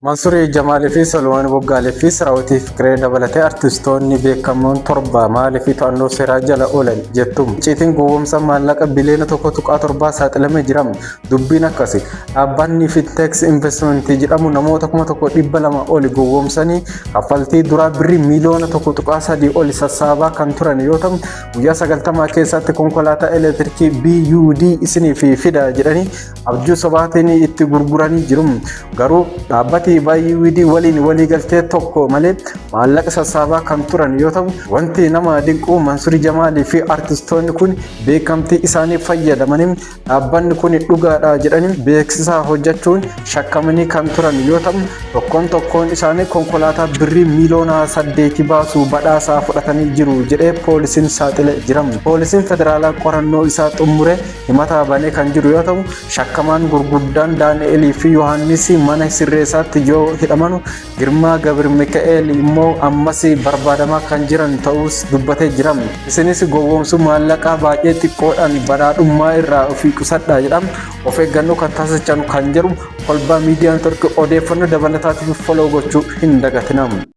Mansurii Jamaalii fi Salmaan Boggaalee fi Siraawwatii Fiqiree dabalatee artistoonni beekamoon torba maaliif to'annoo seeraa jala oolan jettuun icciitiin gowwoomsa maallaqa biliyoona 1.7 saaxilamee jira. Dubbiin akkasii dhaabbanni Fitex Investment jedhamu namoota 1,200 oli gowwoomsanii kaffaltii duraa birrii miliyoona 1.3 oli sassaabaa kan turan yoo ta'u guyyaa 90 keessatti konkolaataa elektiriikii BUD isiniif fida jedhanii abjuu sobaatiin itti gurguranii jiru. Garuu dhaabbati BUD waliin waliigaltee tokko malee maallaqa sassaabaa kan turan yoo ta'u wanti nama dinqu Mansurii Jamaalii fi artistoonni kun beekamtii isaanii fayyadamanii dhaabbanni kun dhugaadha jedhanii beeksisa hojjechuun shakkamanii kan turan yoo ta'u tokkoon isaanii konkolaataa birrii miliyoona 8 baasu badhaasaa fudhatanii jiru jedhee poolisiin saaxilee jira. Poolisiin federaalaa qorannoo isaa xumuree himata banee kan jiru yoo ta'u shakkamaan gurguddaan Daani'eel fi Yohaannis mana sirreessaatti yoo hidhamanu Girmaa Gabir Mikaa'el immoo ammas barbaadamaa kan jiran ta'us dubbatee jira. Isinis gowwoomsuu maallaqaa baay'ee xiqqoodhaan badhaadhummaa irraa ofii qusadha jedhama. Of eeggannoo kan taasisanu kan jedhu kolbaa miidiyaan tokko odeeffannoo dabalataatiif follow gochuu hin dagatinaa.